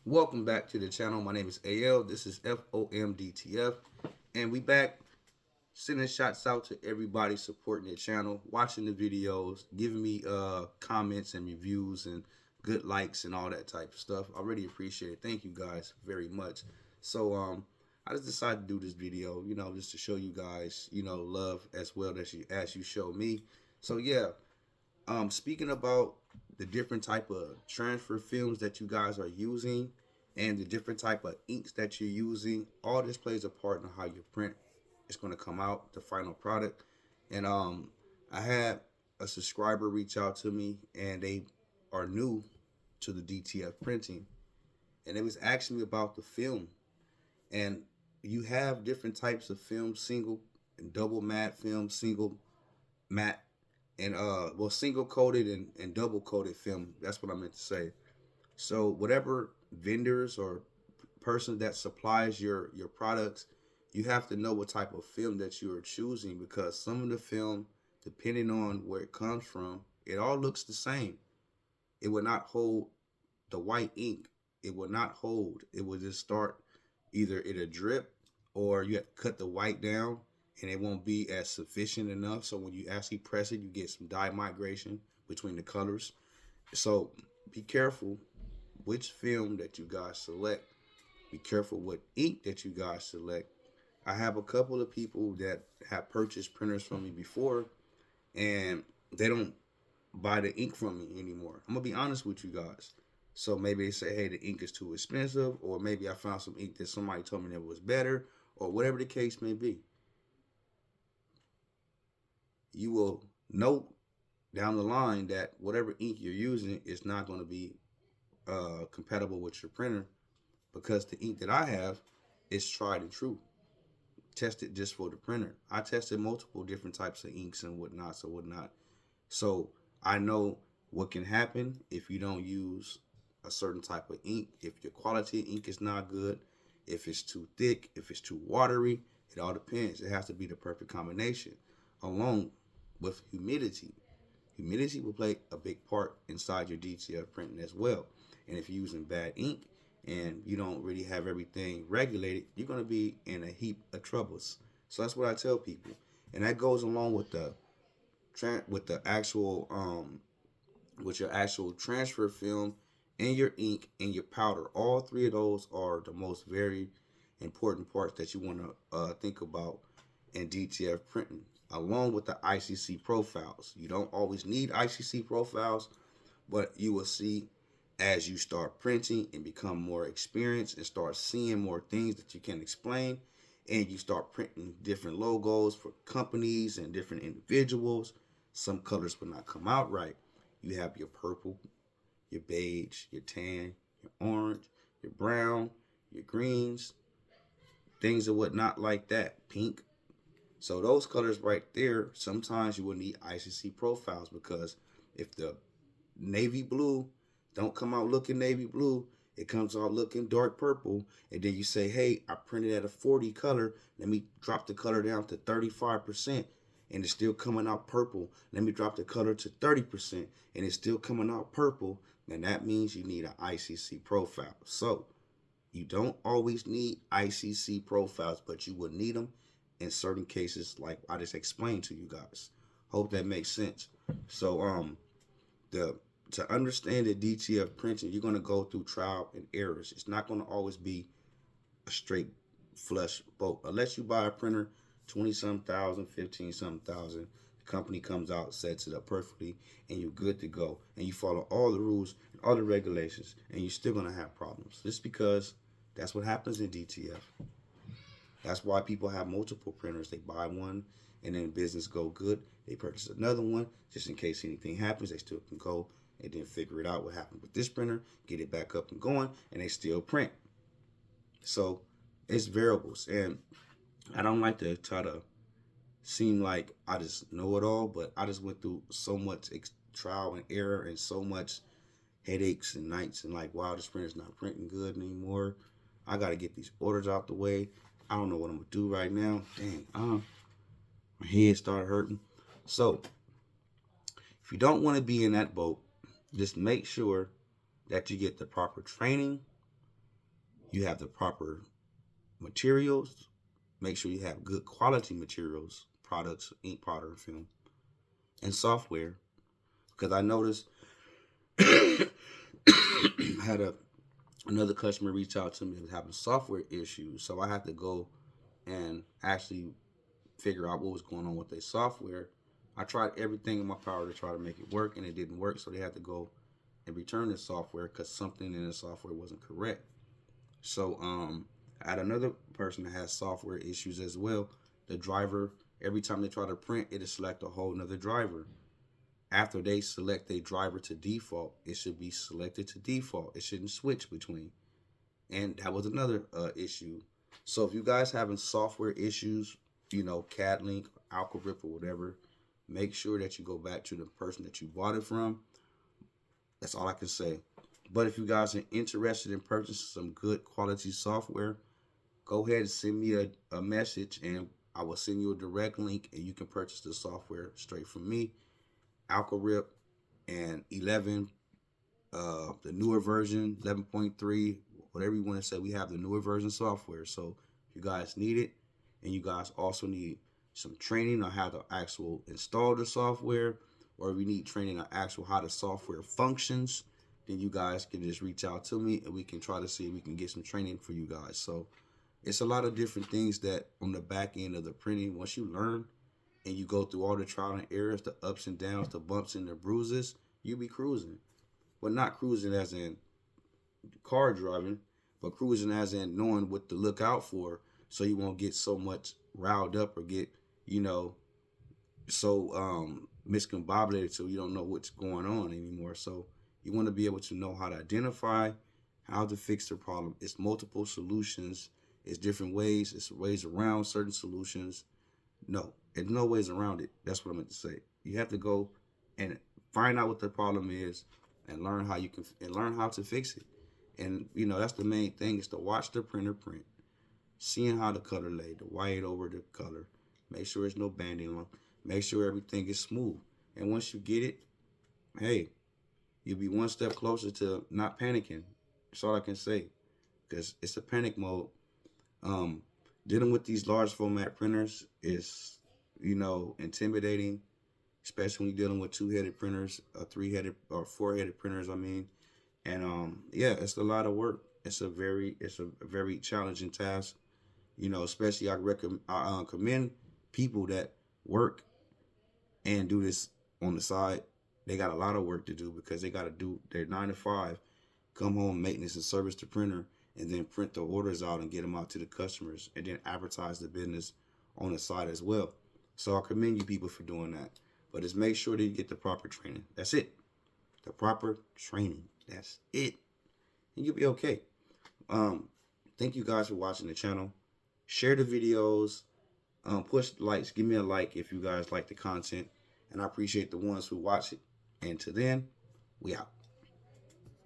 Welcome back to the channel. My name is AL. This is F.O.M. Dtf. And we back sending shots out to everybody supporting the channel, watching the videos, giving me comments and reviews and good likes and all that type of stuff. I really appreciate it. Thank you guys very much. So I just decided to do this video, just to show you guys, love as well as you show me. So yeah, speaking about the different type of transfer films that you guys are using and the different type of inks that you're using, all this plays a part in how your print is going to come out, the final product. And I had a subscriber reach out to me, and they are new to the DTF printing, and it was asking me about the film. And you have different types of film: single and double matte film, single matte and single coated and double coated film. That's what I meant to say. So whatever vendors or person that supplies your products, you have to know what type of film that you are choosing, because some of the film, depending on where it comes from, it all looks the same. It will not hold the white ink. It will not hold. It will just start, either it'll drip, or you have to cut the white down and it won't be as sufficient enough. So when you actually press it, you get some dye migration between the colors. So be careful which film that you guys select. Be careful what ink that you guys select. I have a couple of people that have purchased printers from me before, and they don't buy the ink from me anymore. I'm gonna be honest with you guys. So maybe they say, hey, the ink is too expensive, or maybe I found some ink that somebody told me that was better, or whatever the case may be. You will note down the line that whatever ink you're using is not going to be compatible with your printer, because the ink that I have is tried and true. Tested just for the printer. I tested multiple different types of inks and whatnot. So I know what can happen if you don't use a certain type of ink. If your quality of ink is not good, if it's too thick, if it's too watery, it all depends. It has to be the perfect combination, along with humidity. Humidity will play a big part inside your DTF printing as well. And if you're using bad ink and you don't really have everything regulated, you're going to be in a heap of troubles. So that's what I tell people, and that goes along with the actual with your actual transfer film and your ink and your powder. All three of those are the most very important parts that you want to think about in DTF printing, along with the ICC profiles. You don't always need ICC profiles, but you will see as you start printing and become more experienced and start seeing more things that you can explain, and you start printing different logos for companies and different individuals, some colors will not come out right. You have your purple, your beige, your tan, your orange, your brown, your greens, things and whatnot like that, pink. So those colors right there, sometimes you will need ICC profiles, because if the navy blue don't come out looking navy blue, it comes out looking dark purple, and then you say, hey, I printed at a 40 color, let me drop the color down to 35%, and it's still coming out purple. Let me drop the color to 30%, and it's still coming out purple. And that means you need an ICC profile. So you don't always need ICC profiles, but you will need them in certain cases, like I just explained to you guys. Hope that makes sense. So the to understand the DTF printing, you're gonna go through trial and errors. It's not gonna always be a straight flush boat, unless you buy a printer 20 some thousand, 15 some thousand. The company comes out, sets it up perfectly, and you're good to go. And you follow all the rules and all the regulations, and you're still gonna have problems. Just because that's what happens in DTF. That's why people have multiple printers. They buy one, and then business go good. They purchase another one just in case anything happens. They still can go and then figure it out what happened with this printer, get it back up and going, and they still print. So it's variables, and I don't like to try to seem like I just know it all, but I just went through so much trial and error and so much headaches and nights, and like, wow, this printer's not printing good anymore. I got to get these orders out the way. I don't know what I'm gonna do right now. Dang, my head started hurting. So if you don't want to be in that boat, just make sure that you get the proper training, you have the proper materials. Make sure you have good quality materials, products, ink, powder, film, and software. Because I noticed I had another customer reach out to me that was having software issues, so I had to go and actually figure out what was going on with their software. I tried everything in my power to try to make it work, and it didn't work. So they had to go and return the software because something in the software wasn't correct. So I had another person that has software issues as well. The driver, every time they try to print, it'll select a whole nother driver. After they select a driver to default, it should be selected to default. It shouldn't switch between. And that was another issue. So if you guys having software issues, CAD Link, Alcorip, or whatever, make sure that you go back to the person that you bought it from. That's all I can say. But if you guys are interested in purchasing some good quality software, go ahead and send me a message, and I will send you a direct link, and you can purchase the software straight from me. Alcorip and 11, the newer version, 11.3, whatever you want to say, we have the newer version software. So if you guys need it, and you guys also need some training on how to actual install the software, or if you need training on actual how the software functions, then you guys can just reach out to me, and we can try to see if we can get some training for you guys. So it's a lot of different things that on the back end of the printing, once you learn and you go through all the trial and errors, the ups and downs, the bumps and the bruises, you be cruising. But not cruising as in car driving, but cruising as in knowing what to look out for, so you won't get so much riled up or get, so miscombobulated, so you don't know what's going on anymore. So you want to be able to know how to identify, how to fix the problem. It's multiple solutions. It's different ways. It's ways around certain solutions. No, there's no ways around it. That's what I meant to say. You have to go and find out what the problem is, and learn how you can, and learn how to fix it. And that's the main thing, is to watch the printer print, seeing how the color lay, the white over the color. Make sure there's no banding on. Make sure everything is smooth. And once you get it, hey, you'll be one step closer to not panicking. That's all I can say, because it's a panic mode. Dealing with these large format printers is, intimidating, especially when you're dealing with two-headed printers, three-headed or four-headed printers. And yeah, it's a lot of work. It's a very challenging task. Especially I commend people that work and do this on the side. They got a lot of work to do, because they got to do their 9 to 5, come home, maintenance and service the printer, and then print the orders out and get them out to the customers, and then advertise the business on the side as well. So I commend you people for doing that. But just make sure that you get the proper training. That's it. The proper training. That's it. And you'll be okay. Thank you guys for watching the channel. Share the videos. Push likes. Give me a like if you guys like the content. And I appreciate the ones who watch it. And to then, we out.